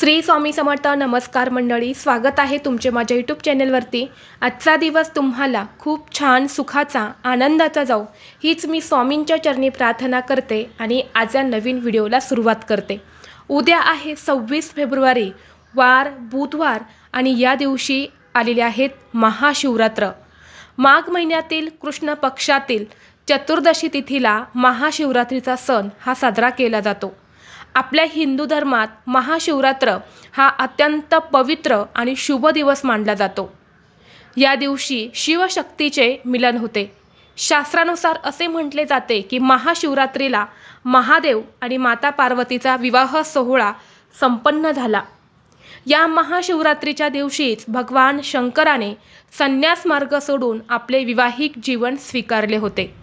श्री स्वामी समर्थ। नमस्कार मंडळी, स्वागत आहे तुमचे माझ्या यूट्यूब चॅनलवरती। आजचा दिवस तुम्हाला खूप छान सुखाचा आनंदाचा जाऊ हीच मी स्वामींच्या चरणी प्रार्थना करते आणि आज या नवीन व्हिडिओला सुरुवात करते। उद्या आहे 26 फेब्रुवारी, वार बुधवार आणि या दिवशी आलेले आहेत महाशिवरात्र। माघ महिन्यातील कृष्ण पक्षातील चतुर्दशी तिथीला महाशिवरात्रीचा सण हा साजरा केला जातो। आपल्या हिंदू धर्मात महाशिवरात्र हा अत्यंत पवित्र आणि शुभ दिवस मानला जातो। या दिवशी शिवशक्तीचे मिलन होते। शास्त्रानुसार असे म्हटले जाते की महाशिवरात्रीला महादेव आणि माता पार्वतीचा विवाह सोहळा संपन्न झाला। या महाशिवरात्रीच्या दिवशीच भगवान शंकराने संन्यास मार्ग सोडून आपले विवाहिक जीवन स्वीकारले होते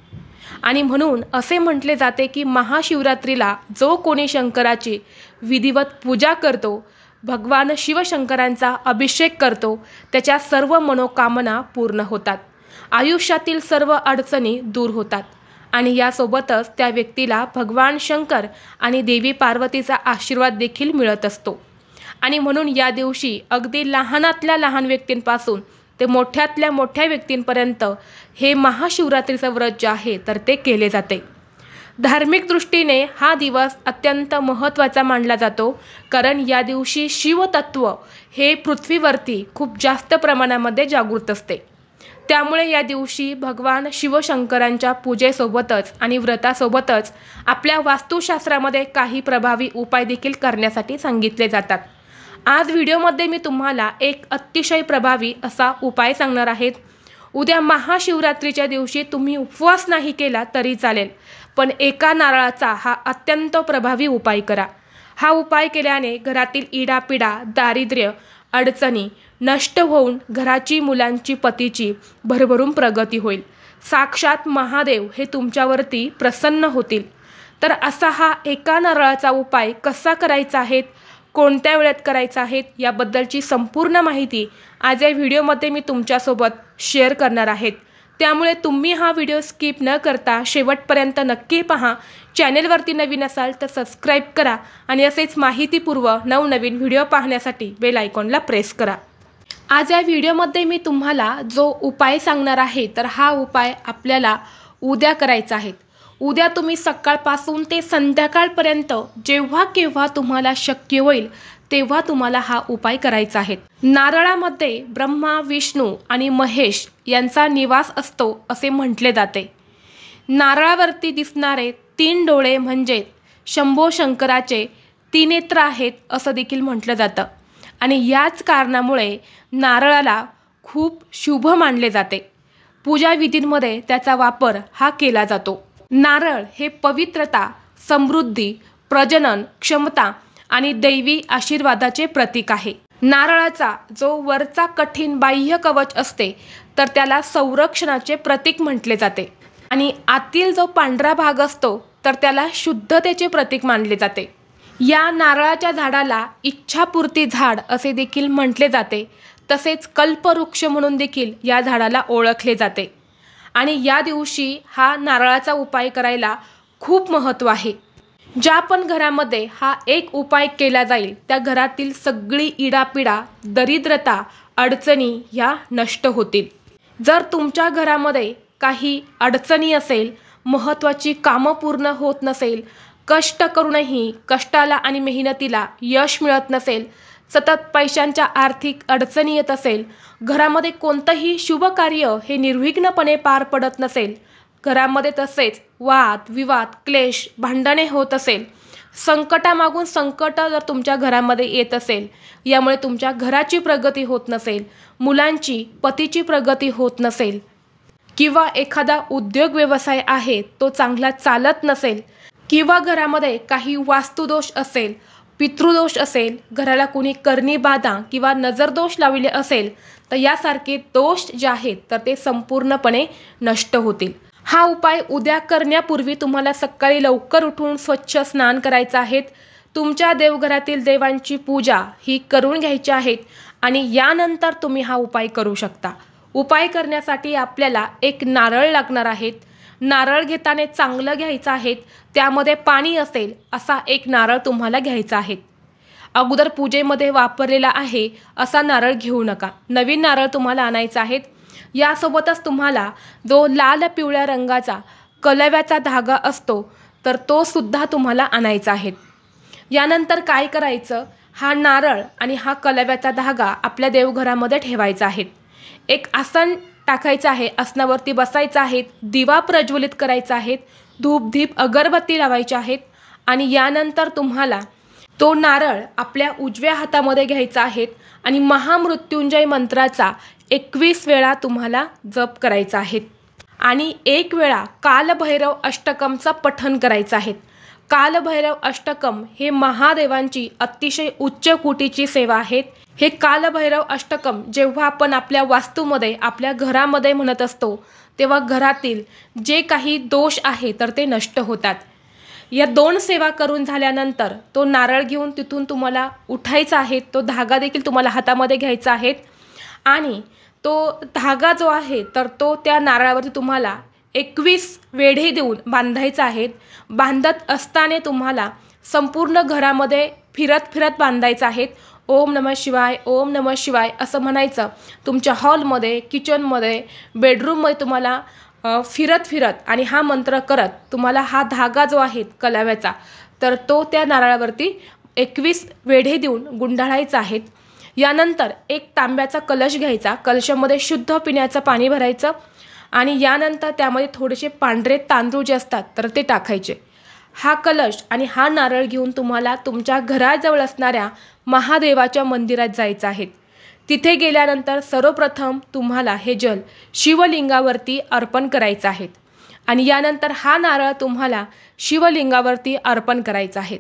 आणि म्हणून असे म्हटले जाते की महाशिवरात्रीला जो कोणी शंकराची विधिवत पूजा करतो, भगवान शिवशंकरांचा अभिषेक करतो, त्याच्या सर्व मनोकामना पूर्ण होतात, आयुष्यातील सर्व अडचणी दूर होतात आणि यासोबतच त्या व्यक्तीला भगवान शंकर आणि देवी पार्वतीचा आशीर्वाद देखील मिळत असतो। आणि म्हणून या दिवशी अगदी लहानातल्या लहान व्यक्तींपासून ते मोठ्यातल्या मोठ्या व्यक्तींपर्यंत हे महाशिवरात्रीचं व्रत जे आहे तर ते केले जाते। धार्मिक दृष्टीने हा दिवस अत्यंत महत्त्वाचा मानला जातो, कारण या दिवशी शिवतत्व हे पृथ्वीवरती खूप जास्त प्रमाणामध्ये जागृत असते। त्यामुळे या दिवशी भगवान शिवशंकरांच्या पूजेसोबतच आणि व्रतासोबतच आपल्या वास्तुशास्त्रामध्ये काही प्रभावी उपाय देखील करण्यासाठी सांगितले जातात। आज व्हिडिओमध्ये मी तुम्हाला एक अतिशय प्रभावी असा उपाय सांगणार आहे। उद्या महाशिवरात्रीच्या दिवशी तुम्ही उपवास नाही केला तरी चालेल, पण एका नारळाचा हा अत्यंत प्रभावी उपाय करा। हा उपाय केल्याने घरातील इडापिडा, दारिद्र्य, अडचणी नष्ट होऊन घराची, मुलांची, पतीची भरभरून प्रगती होईल। साक्षात महादेव हे तुमच्यावरती प्रसन्न होतील। तर असा हा एका नारळाचा उपाय कसा करायचा आहे, कोणत्या वेळेत करायचा आहे, याबद्दलची संपूर्ण माहिती आज या व्हिडिओमध्ये मी तुमच्यासोबत शेअर करणार आहे। त्यामुळे तुम्ही हा व्हिडिओ स्किप न करता शेवटपर्यंत नक्की पहा। चॅनेलवरती नवीन असाल तर सबस्क्राईब करा आणि असेच माहितीपूर्व नवनवीन व्हिडिओ पाहण्यासाठी बेल आयकॉनला प्रेस करा। आज या व्हिडिओमध्ये मी तुम्हाला जो उपाय सांगणार आहे तर हा उपाय आपल्याला उद्या करायचा आहे। उद्या तुम्ही सकाळपासून ते संध्याकाळपर्यंत जेव्हा केव्हा तुम्हाला शक्य होईल तेव्हा तुम्हाला हा उपाय करायचा आहे। नारळामध्ये ब्रह्मा, विष्णू आणि महेश यांचा निवास असतो असे म्हटले जाते। नारळावरती दिसणारे 3 डोळे म्हणजे शंभो शंकराचे 3 नेत्र आहेत असं देखील म्हटलं जातं आणि याच कारणामुळे नारळाला खूप शुभ मानले जाते। पूजा विधींमध्ये त्याचा वापर हा केला जातो। नारळ हे पवित्रता, समृद्धी, प्रजनन क्षमता आणि दैवी आशीर्वादाचे प्रतीक आहे। नारळाचा जो वरचा कठीण बाह्य कवच असते तर त्याला संरक्षणाचे प्रतीक म्हटले जाते आणि आतील जो पांढरा भाग असतो तर त्याला शुद्धतेचे प्रतीक मानले जाते। या नारळाच्या झाडाला इच्छापूर्ती झाड असे देखील म्हटले जाते, तसेच कल्पवृक्ष म्हणून देखील या झाडाला ओळखले जाते आणि या दिवशी हा नारळाचा उपाय करायला खूप महत्त्व आहे। ज्या पण घरामध्ये हा एक उपाय केला जाईल त्या घरातील सगळी इडापिडा, दरिद्रता, अडचणी ह्या नष्ट होतील। जर तुमच्या घरामध्ये काही अडचणी असेल, महत्त्वाची कामं पूर्ण होत नसेल, कष्ट करूनही कष्टाला आणि मेहनतीला यश मिळत नसेल, सतत पैशांच्या आर्थिक अडचणी येत असेल, घरामध्ये कोणतंही शुभ कार्य हे निर्विघ्नपणे पार पडत नसेल, घरामध्ये तसेच वाद विवाद, क्लेश, भांडणे होत असेल, संकटामागून संकट जर तुमच्या घरामध्ये येत असेल, यामुळे तुमच्या घराची प्रगती होत नसेल, मुलांची, पतीची प्रगती होत नसेल किंवा एखादा उद्योग व्यवसाय आहे तो चांगला चालत नसेल किंवा घरामध्ये काही वास्तुदोष असेल, पितृदोष असेल, घराला कोणी करणी बाधा किंवा नजरदोष लावले असेल तर यासारखे दोष जे आहेत तर ते संपूर्णपणे नष्ट होतील। हा उपाय उद्या करण्यापूर्वी तुम्हाला सकाळी लवकर उठून स्वच्छ स्नान करायचं आहे। तुमच्या देवघरातील देवांची पूजा ही करून घ्यायची आहे आणि यानंतर तुम्ही हा उपाय करू शकता। उपाय करण्यासाठी आपल्याला एक नारळ लागणार आहे। नारळ घेताना चांगलं घ्यायचं आहे, त्यामध्ये पाणी असेल असा एक नारळ तुम्हाला घ्यायचा आहे। अगोदर पूजेमध्ये वापरलेला आहे असा नारळ घेऊ नका, नवीन नारळ तुम्हाला आणायचा आहे। यासोबतच तुम्हाला जो लाल पिवळ्या रंगाचा कलव्याचा धागा असतो तर तो सुद्धा तुम्हाला आणायचा आहे। यानंतर काय करायचं, हा नारळ आणि हा कलव्याचा धागा आपल्या देवघरामध्ये ठेवायचा आहे। एक आसन टाकायचं आहे, आसनावरती बसायचं आहे, दिवा प्रज्वलित करायचा आहे, धूप दीप अगरबत्ती लावायची आहेत आणि यानंतर तुम्हाला तो नारळ आपल्या उजव्या हातामध्ये घ्यायचा आहे आणि महामृत्युंजय मंत्राचा 21 वेळा तुम्हाला जप करायचा आहे आणि 1 वेळा कालभैरव अष्टकमचा पठण करायचं आहे। कालभैरव अष्टकम हे महादेवांची अतिशय उच्च कोटीची सेवा आहे। हे कालभैरव अष्टकम जेव्हा आपण आपल्या वास्तूमध्ये आपल्या घरामध्ये म्हणत असतो तेव्हा घरातील जे काही दोष आहे तर ते नष्ट होतात। या 2 सेवा करून झाल्यानंतर तो नारळ घेऊन तिथून तुम्हाला उठायचा आहे, तो धागा देखील तुम्हाला हातामध्ये घ्यायचा आहे आणि तो धागा जो आहे तर तो त्या नारळावरती तुम्हाला 21 वेढे देऊन बांधायचा आहे। बांधत असताना तुम्हाला संपूर्ण घरामध्ये फिरत फिरत बांधायचं आहे। ओम नमः शिवाय, ओम नमः शिवाय असं म्हणायचं। तुमच्या हॉलमध्ये, किचनमध्ये, बेडरूममध्ये तुम्हाला फिरत फिरत आणि हा मंत्र करत तुम्हाला हा धागा जो आहे कलाव्याचा तर तो त्या नारळावरती 21 वेढे देऊन गुंडाळायचा आहे। यानंतर एक तांब्याचा कलश घ्यायचा, कलशामध्ये शुद्ध पिण्याचं पाणी भरायचं आणि यानंतर त्यामध्ये थोडेसे पांढरे तांदूळ जे असतात तर ते टाकायचे। हा कलश आणि हा नारळ घेऊन तुम्हाला तुमच्या घराजवळ असणाऱ्या महादेवाच्या मंदिरात जायचं आहे। तिथे गेल्यानंतर सर्वप्रथम तुम्हाला हे जल शिवलिंगावरती अर्पण करायचं आहे आणि यानंतर हा नारळ तुम्हाला शिवलिंगावरती अर्पण करायचा आहे।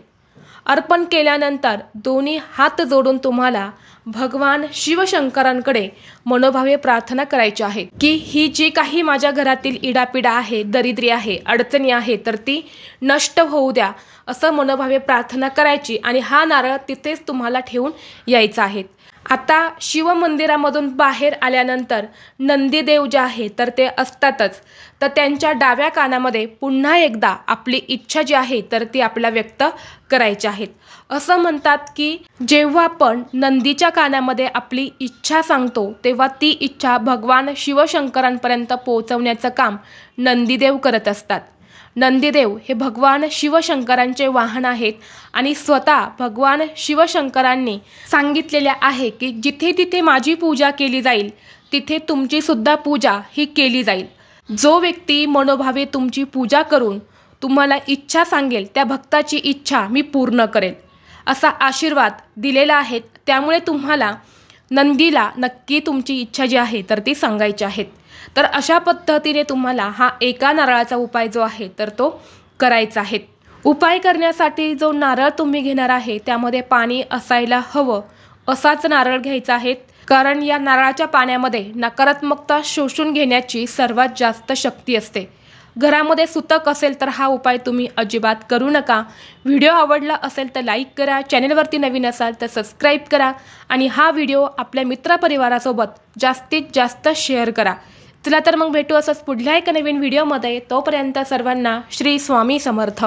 अर्पण केल्यानंतर दोन्ही हात जोडून तुम्हाला भगवान शिवशंकरांकडे मनोभावे प्रार्थना करायची आहे की ही जी काही माझ्या घरातील इडापिडा आहे, दरिद्री आहे, अडचणी आहे तर ती नष्ट होऊ द्या असं मनोभावे प्रार्थना करायची आणि हा नारळ तिथेच तुम्हाला ठेवून यायचा आहे। आता शिवमंदिरामधून बाहेर आल्यानंतर नंदीदेव जे आहे तर ते असतातच, तर त्यांच्या डाव्या कानामध्ये पुन्हा एकदा आपली इच्छा जी आहे तर ती आपल्याला व्यक्त करायची आहे। असं म्हणतात की जेव्हा आपण नंदीच्या कानामध्ये आपली इच्छा सांगतो तेव्हा ती इच्छा भगवान शिवशंकरांपर्यंत पोहोचवण्याचं काम नंदीदेव करत असतात। नंदीदेव हे भगवान शिवशंकरांचे वाहन आहेत आणि स्वतः भगवान शिवशंकरांनी सांगितलेले आहे की जिथे तिथे माझी पूजा केली जाईल तिथे तुमची सुद्धा पूजा ही केली जाईल। जो व्यक्ती मनोभावे तुमची पूजा करून तुम्हाला इच्छा सांगेल त्या भक्ताची इच्छा मी पूर्ण करेल असा आशीर्वाद दिलेला आहे। त्यामुळे तुम्हाला नंदीला नक्की तुमची इच्छा जी आहे तर ती सांगायची आहे। तर अशा पद्धतीने तुम्हाला हा एका नारळाचा उपाय जो आहे तर तो करायचा आहे। उपाय करण्यासाठी जो नारळ तुम्ही घेणार आहे त्यामध्ये पाणी असायला हवं असाच नारळ घ्यायचा आहे, कारण या नारळाच्या पाण्यामध्ये नकारात्मकता शोषून घेण्याची सर्वात जास्त शक्ती असते। घरामध्ये सुतक असेल तर हा उपाय तुम्ही अजिबात करू नका। व्हिडिओ आवडला असेल तर लाईक करा, चॅनलवरती नवीन असाल तर सबस्क्राईब करा आणि हा व्हिडिओ आपल्या मित्रपरिवारासोबत जास्तीत जास्त शेअर करा। चला तर मग भेटू असंच पुढल्या एका नवीन व्हिडिओमध्ये। तोपर्यंत सर्वांना श्री स्वामी समर्थ।